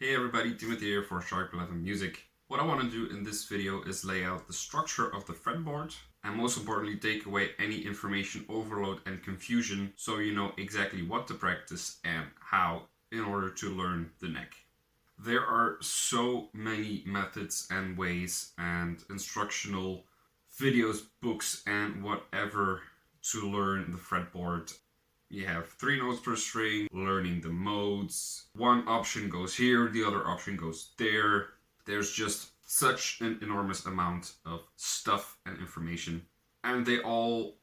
Hey everybody, Timothy here for Sharp 11 Music. What I want to do in this video is lay out the structure of the fretboard and most importantly take away any information overload and confusion so you know exactly what to practice and how in order to learn the neck. There are so many methods and ways and instructional videos, books and whatever to learn the fretboard. You have 3 notes per string, learning the modes. One option goes here, the other option goes there. There's just such an enormous amount of stuff and information. And they all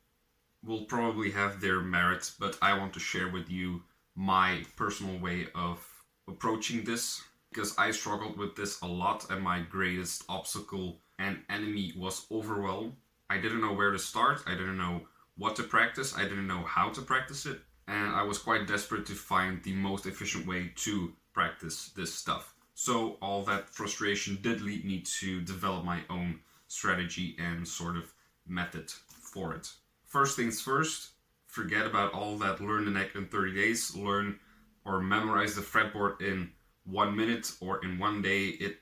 will probably have their merits, but I want to share with you my personal way of approaching this. Because I struggled with this a lot and my greatest obstacle and enemy was overwhelm. I didn't know where to start, I didn't know what to practice, I didn't know how to practice it, and I was quite desperate to find the most efficient way to practice this stuff. So all that frustration did lead me to develop my own strategy and sort of method for it. First things first, forget about all that learn the neck in 30 days, learn or memorize the fretboard in 1 minute or in 1 day.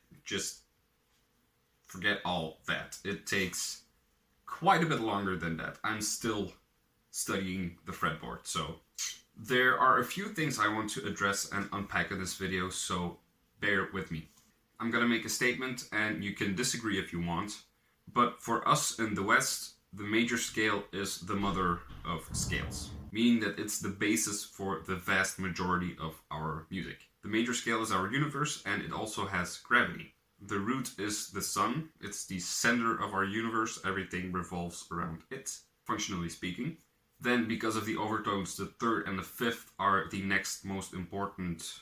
Forget all that. It takes quite a bit longer than that. I'm still studying the fretboard, so there are a few things I want to address and unpack in this video, so bear with me. I'm gonna make a statement and you can disagree if you want, but for us in the West, the major scale is the mother of scales, meaning that it's the basis for the vast majority of our music. The major scale is our universe and it also has gravity. The root is the sun, it's the center of our universe, everything revolves around it, functionally speaking. Then, because of the overtones, the third and the fifth are the next most important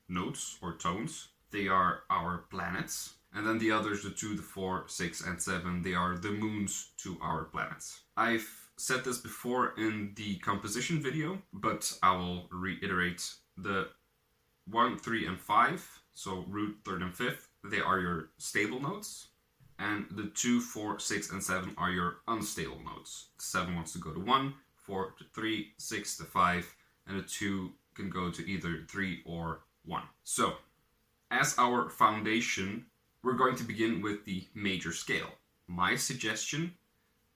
notes or tones. They are our planets. And then the others, the 2, the 4, 6 and 7, they are the moons to our planets. I've said this before in the composition video, but I will reiterate. The 1, 3 and 5, so root, third and fifth, they are your stable notes. And the 2, 4, 6 and 7 are your unstable notes. 7 wants to go to 1, 4 to 3, 6 to 5, and the 2 can go to either 3 or 1. So, as our foundation, we're going to begin with the major scale. My suggestion,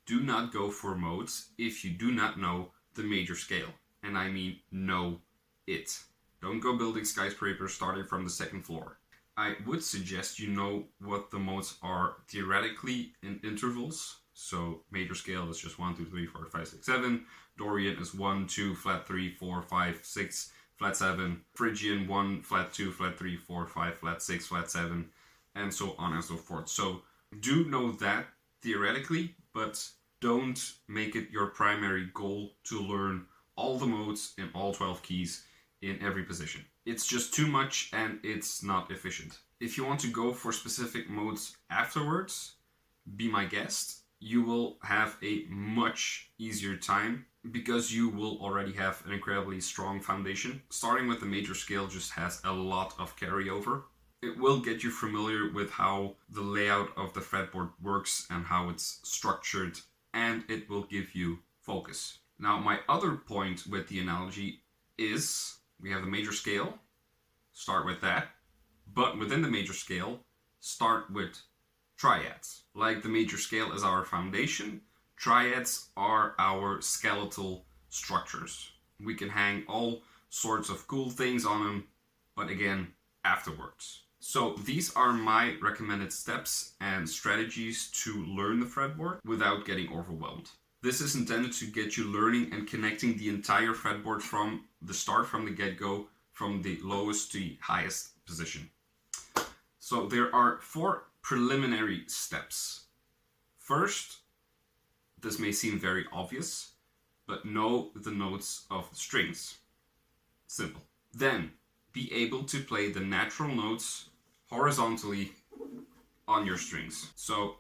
do not go for modes if you do not know the major scale. And I mean know it. Don't go building skyscrapers starting from the 2nd floor. I would suggest you know what the modes are theoretically in intervals. So major scale is just 1, 2, 3, 4, 5, 6, 7. Dorian is 1, 2, flat 3, 4, 5, 6, flat 7. Phrygian 1, flat 2, flat 3, 4, 5, flat 6, flat 7, and so on and so forth. So do know that theoretically, but don't make it your primary goal to learn all the modes in all 12 keys in every position. It's just too much and it's not efficient. If you want to go for specific modes afterwards, be my guest. You will have a much easier time because you will already have an incredibly strong foundation. Starting with the major scale just has a lot of carryover. It will get you familiar with how the layout of the fretboard works and how it's structured, and it will give you focus. Now, my other point with the analogy is we have the major scale, start with that, but within the major scale, start with triads. Like the major scale is our foundation, triads are our skeletal structures. We can hang all sorts of cool things on them, but again, afterwards. So these are my recommended steps and strategies to learn the fretboard without getting overwhelmed. This is intended to get you learning and connecting the entire fretboard from the start, from the get-go, from the lowest to the highest position. So there are 4 preliminary steps. First, this may seem very obvious, but know the notes of the strings. Simple. Then, be able to play the natural notes horizontally on your strings. So,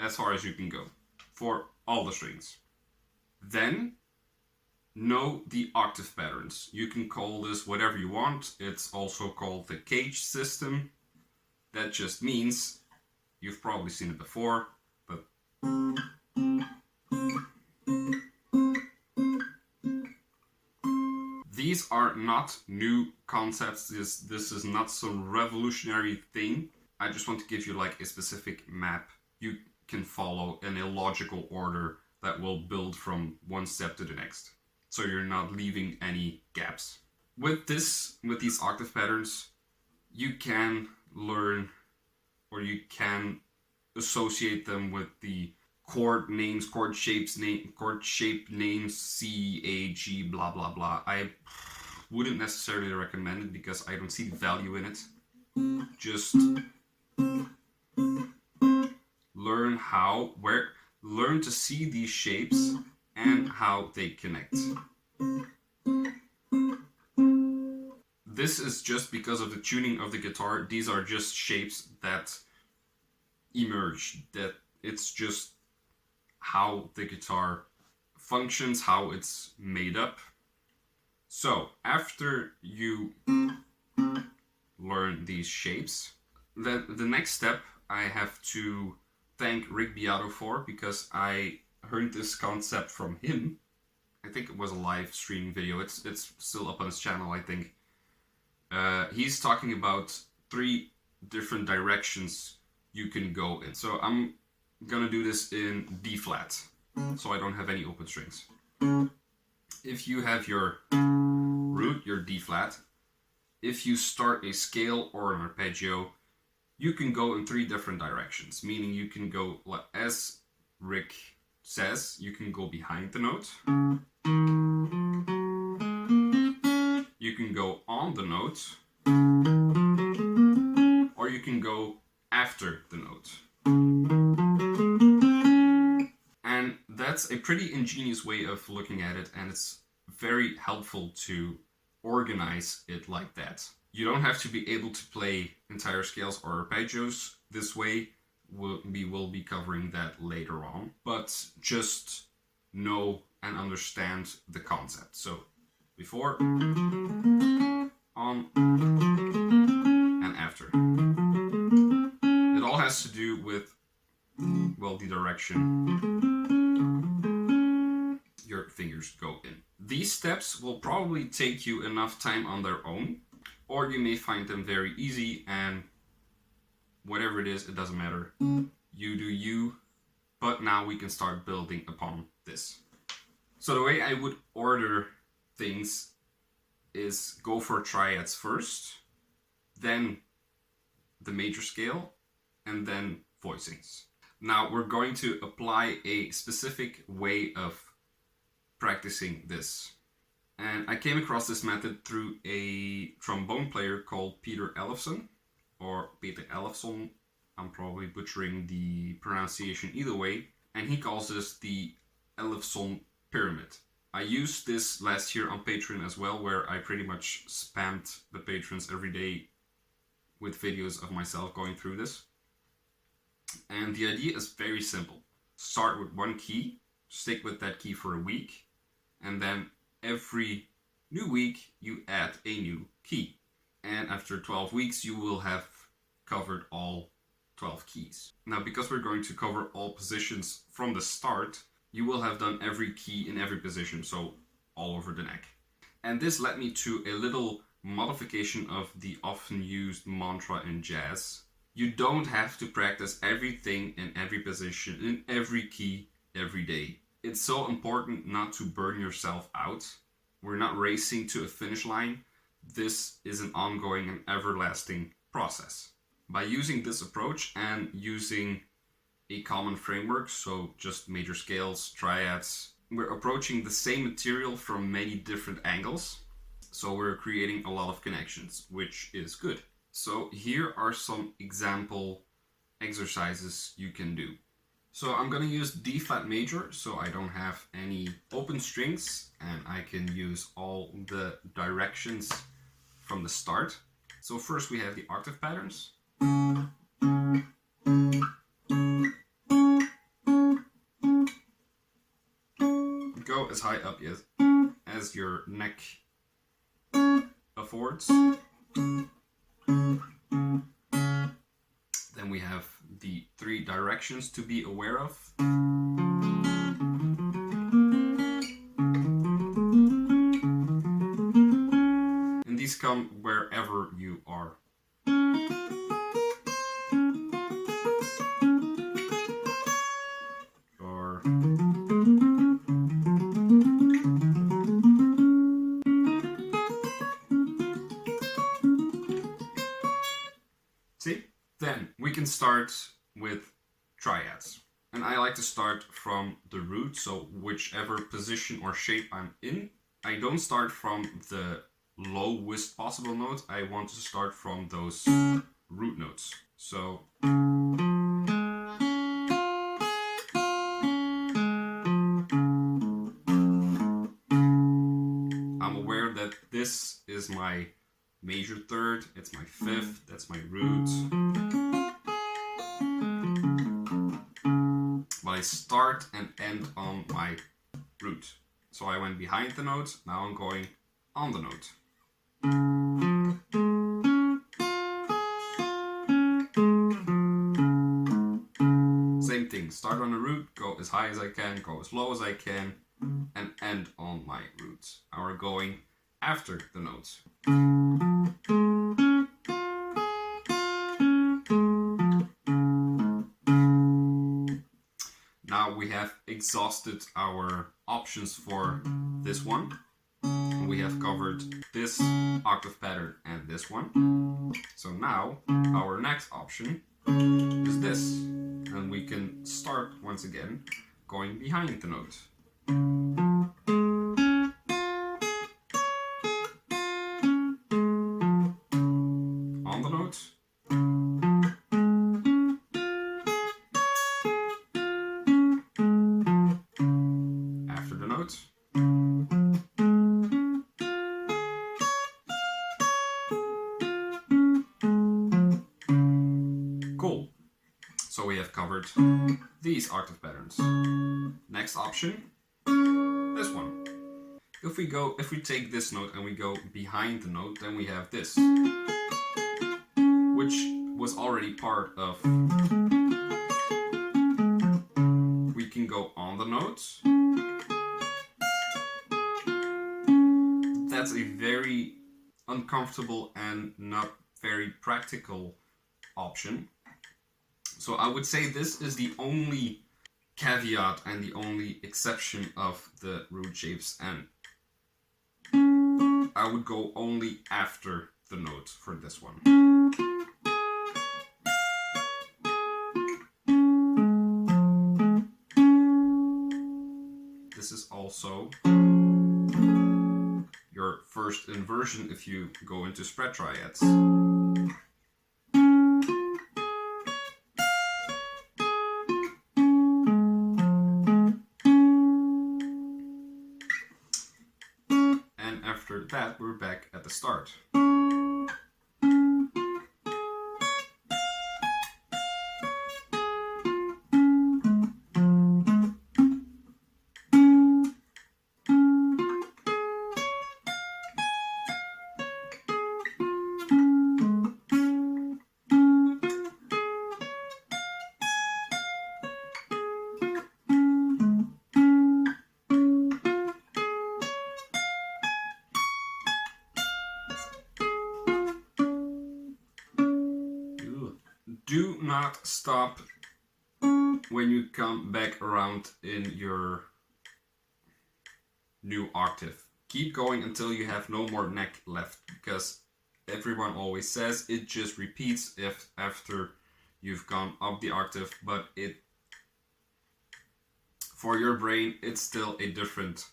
as far as you can go for all the strings. Then know the octave patterns. You can call this whatever you want. It's also called the cage system. That just means, you've probably seen it before, but These are not new concepts. This is not some revolutionary thing. I just want to give you like a specific map you can follow in a logical order that will build from one step to the next. So you're not leaving any gaps. With these octave patterns, you can learn, or you can associate them with the chord names, chord shape names, C, A, G, blah, blah, blah. I wouldn't necessarily recommend it because I don't see the value in it. Just learn to see these shapes and how they connect. This is just because of the tuning of the guitar. These are just shapes that emerge, that it's just how the guitar functions, how it's made up. So after you learn these shapes, then the next step I have to thank Rick Beato for, because I heard this concept from him. I think it was a live stream video. It's still up on his channel, I think. He's talking about 3 different directions you can go in. So I'm gonna do this in D flat, so I don't have any open strings. If you have your root, your D flat, if you start a scale or an arpeggio, you can go in 3 different directions, meaning you can go, as Rick says, you can go behind the note, you can go on the note, or you can go after the note. And that's a pretty ingenious way of looking at it, and it's very helpful to organize it like that. You don't have to be able to play entire scales or arpeggios this way. We will be covering that later on, but just know and understand the concept. So before, on, and after. It all has to do with, well, the direction your fingers go in. These steps will probably take you enough time on their own, or you may find them very easy, and whatever it is, it doesn't matter. You do you, but now we can start building upon this. So the way I would order things is go for triads first, then the major scale, and then voicings. Now we're going to apply a specific way of practicing this. And I came across this method through a trombone player called Peter Ellefson, or Peter Ellefson. I'm probably butchering the pronunciation either way. And he calls this the Ellefson pyramid. I used this last year on Patreon as well, where I pretty much spammed the patrons every day with videos of myself going through this. And the idea is very simple. Start with one key, stick with that key for a week, and then every new week you add a new key. And after 12 weeks you will have covered all 12 keys. Now, because we're going to cover all positions from the start, you will have done every key in every position, so all over the neck. And this led me to a little modification of the often used mantra in jazz. You don't have to practice everything in every position, in every key, every day. It's so important not to burn yourself out. We're not racing to a finish line. This is an ongoing and everlasting process. By using this approach and using a common framework, so just major scales, triads, we're approaching the same material from many different angles. So we're creating a lot of connections, which is good. So here are some example exercises you can do. So I'm going to use D flat major, so I don't have any open strings, and I can use all the directions from the start. So first we have the octave patterns. Go as high up as your neck affords. Then we have the 3 directions to be aware of. come wherever you are. Or see? Then we can start with triads. And I like to start from the root, so whichever position or shape I'm in. I don't start from the lowest possible note. I want to start from those root notes. So I'm aware that this is my major third, it's my fifth, that's my root. But I start and end on my root. So I went behind the note, now I'm going on the note. Same thing, start on the root, go as high as I can, go as low as I can, and end on my root. Now we're going after the note. Now we have exhausted our options for this one. We have covered this octave pattern and this one. So now our next option is this. And we can start once again going behind the note. On the note. After the note. Cool. So we have covered these octave patterns. Next option, this one. If we take this note and we go behind the note, then we have this, which was already part of. We can go on the note. That's a very uncomfortable and not very practical option. So I would say this is the only caveat and the only exception of the root shapes, and I would go only after the note for this one. This is also your first inversion if you go into spread triads. After that, we're back at the start. Do not stop when you come back around in your new octave. Keep going until you have no more neck left, because everyone always says it just repeats if after you've gone up the octave, but for your brain it's still a different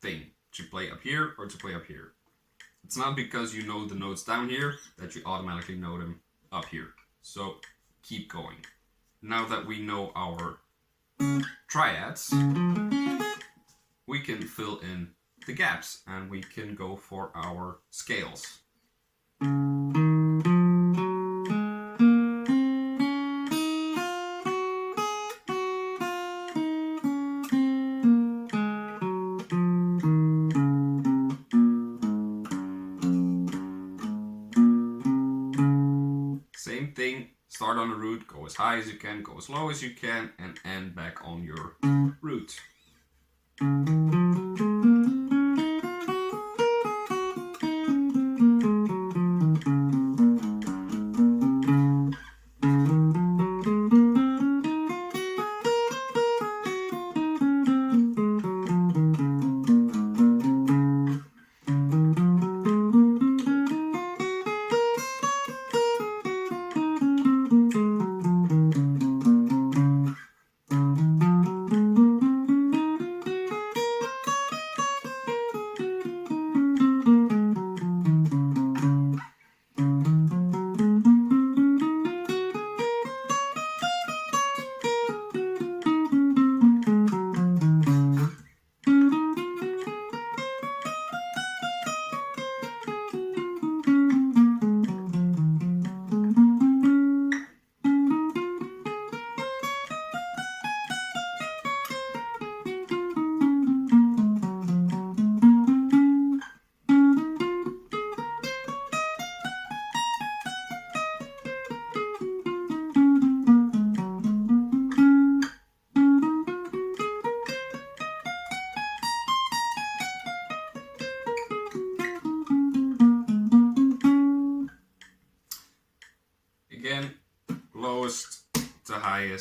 thing to play up here or to play up here. It's not because you know the notes down here that you automatically know them up here. So keep going. Now that we know our triads, we can fill in the gaps and we can go for our scales. Same thing, start on the root, go as high as you can, go as low as you can, and end back on your root.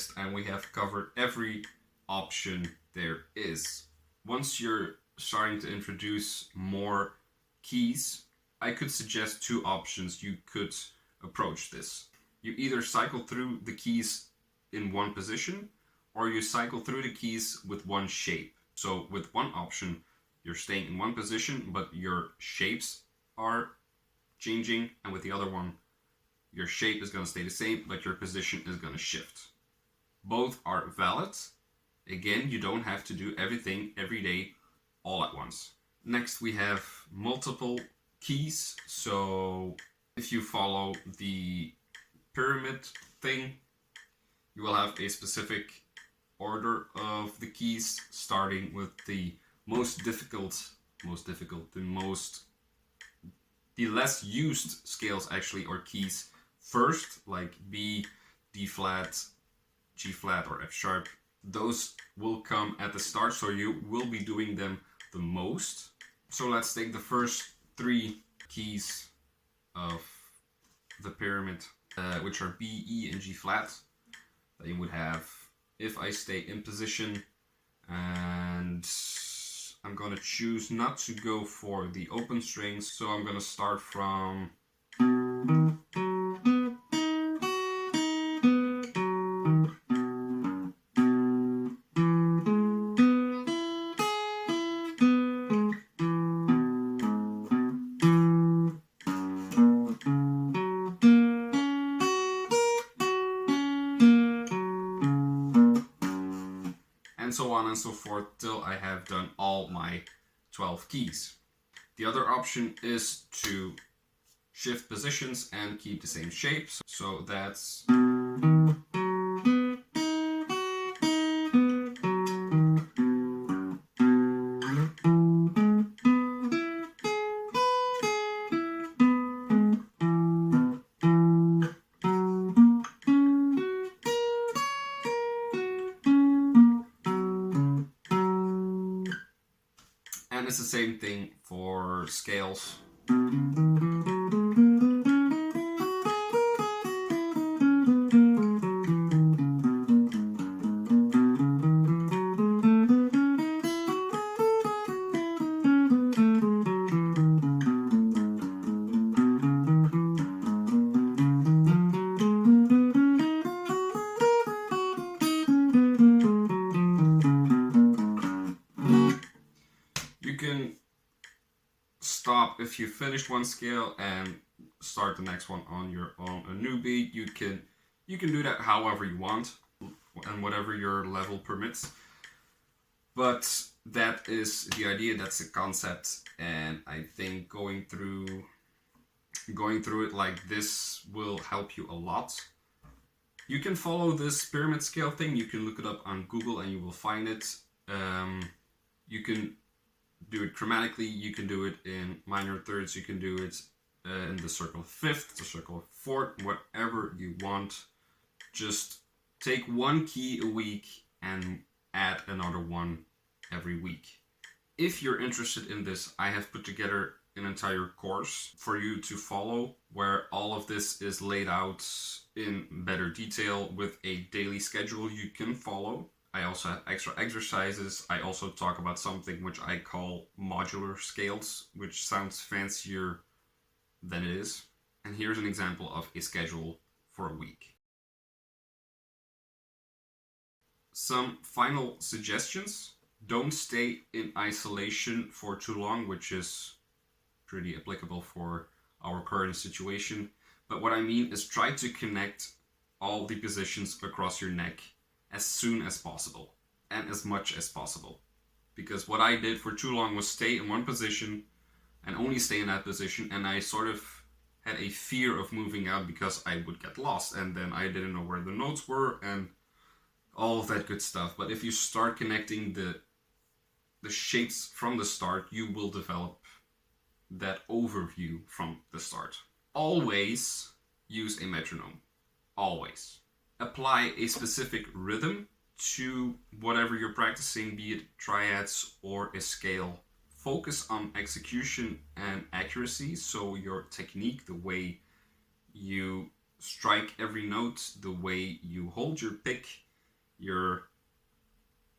list and we have covered every option there is. Once you're starting to introduce more keys, I could suggest two options you could approach this. You either cycle through the keys in one position, or you cycle through the keys with one shape. So with one option, you're staying in one position, but your shapes are changing, and with the other one, your shape is going to stay the same, but your position is going to shift. Both are valid. Again, you don't have to do everything every day all at once. Next, we have multiple keys. So if you follow the pyramid thing, you will have a specific order of the keys, starting with the the less used scales actually, or keys first, like B, D flat, G flat, or F sharp. Those will come at the start, so you will be doing them the most. So let's take the first three keys of the pyramid, which are B, E, and G flat. Then you would have, if I stay in position, and I'm going to choose not to go for the open strings, so I'm going to start from and so on and so forth till I have done all my 12 keys. The other option is to shift positions and keep the same shape. So that's and it's the same thing for scales. You can stop if you finished one scale and start the next one on your own, a new beat. You can do that however you want and whatever your level permits. But that is the idea, that's the concept, and I think going through it like this will help you a lot. You can follow this pyramid scale thing. You can look it up on Google and you will find it. You can do it chromatically, you can do it in minor thirds, you can do it in the circle of fifth, the circle of fourth, whatever you want. Just take one key a week and add another one every week. If you're interested in this, I have put together an entire course for you to follow where all of this is laid out in better detail with a daily schedule you can follow. I also have extra exercises. I also talk about something which I call modular scales, which sounds fancier than it is. And here's an example of a schedule for a week. Some final suggestions. Don't stay in isolation for too long, which is pretty applicable for our current situation. But what I mean is try to connect all the positions across your neck as soon as possible and as much as possible. Because what I did for too long was stay in one position and only stay in that position, and I sort of had a fear of moving out because I would get lost and then I didn't know where the notes were and all of that good stuff. But if you start connecting the shapes from the start, you will develop that overview from the start. Always use a metronome. Always. Apply a specific rhythm to whatever you're practicing, be it triads or a scale. Focus on execution and accuracy, so your technique, the way you strike every note, the way you hold your pick, your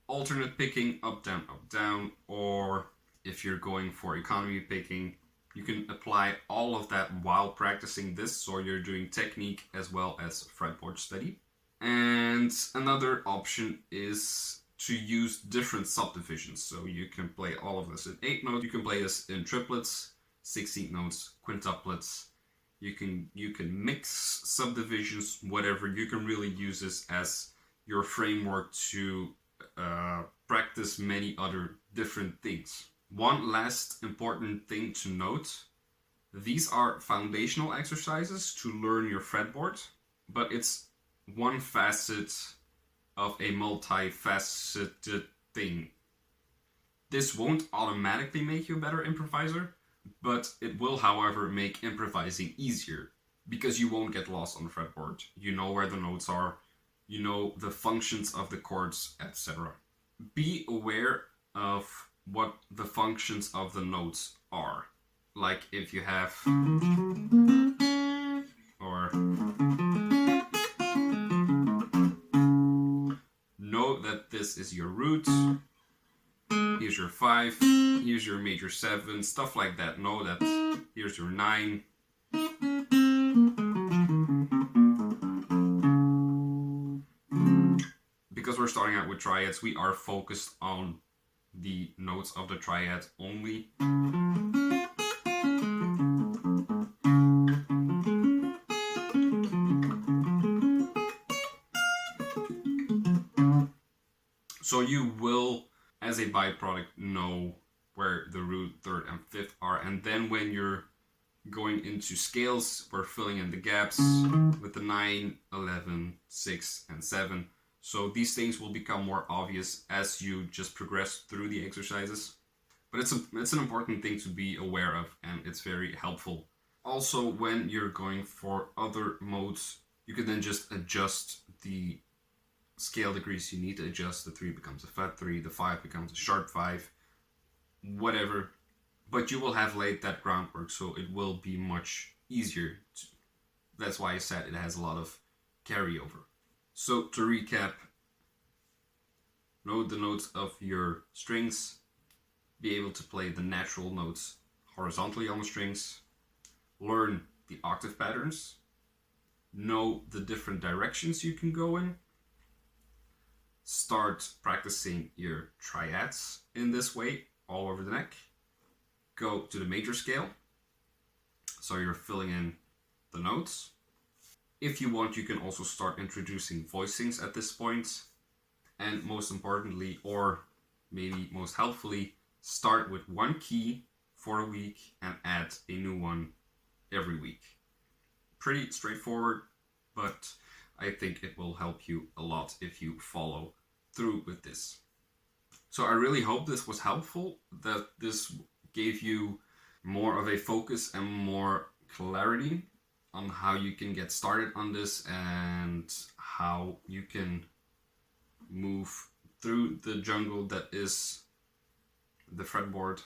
alternate picking, up, down, or if you're going for economy picking, you can apply all of that while practicing this, so you're doing technique as well as fretboard study. And another option is to use different subdivisions. So you can play all of this in 8 notes, you can play this in triplets, 16th notes, quintuplets. You can mix subdivisions, whatever. You can really use this as your framework to practice many other different things. One last important thing to note, these are foundational exercises to learn your fretboard, but it's one facet of a multifaceted thing. This won't automatically make you a better improviser, but it will, however, make improvising easier, because you won't get lost on the fretboard. You know where the notes are, you know the functions of the chords, etc. Be aware of what the functions of the notes are. Like if you have, or know that this is your root, here's your 5, here's your major 7, stuff like that. Know that here's your 9. Because we're starting out with triads, we are focused on the notes of the triad only. So you will, as a byproduct, know where the root, third, and fifth are. And then when you're going into scales, we're filling in the gaps with the 9, 11, 6, and 7. So these things will become more obvious as you just progress through the exercises. But it's an important thing to be aware of, and it's very helpful. Also, when you're going for other modes, you can then just adjust the scale degrees you need to adjust. The 3 becomes a flat 3, the 5 becomes a sharp 5, whatever. But you will have laid that groundwork, so it will be much easier. That's why I said it has a lot of carryover. So to recap, know the notes of your strings, be able to play the natural notes horizontally on the strings, learn the octave patterns, know the different directions you can go in, start practicing your triads in this way all over the neck, go to the major scale, so you're filling in the notes. If you want, you can also start introducing voicings at this point. And most importantly, or maybe most helpfully, start with one key for a week and add a new one every week. Pretty straightforward, but I think it will help you a lot if you follow through with this. So I really hope this was helpful, that this gave you more of a focus and more clarity on how you can get started on this and how you can move through the jungle that is the fretboard.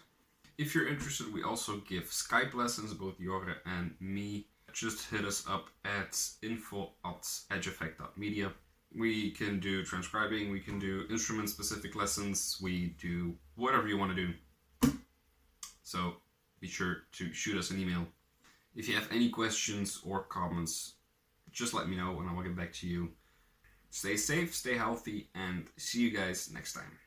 If you're interested, we also give Skype lessons, both Jorge and me. Just hit us up at info@edgeeffect.media. We can do transcribing, we can do instrument-specific lessons, we do whatever you want to do. So be sure to shoot us an email. If you have any questions or comments, just let me know and I will get back to you. Stay safe, stay healthy, and see you guys next time.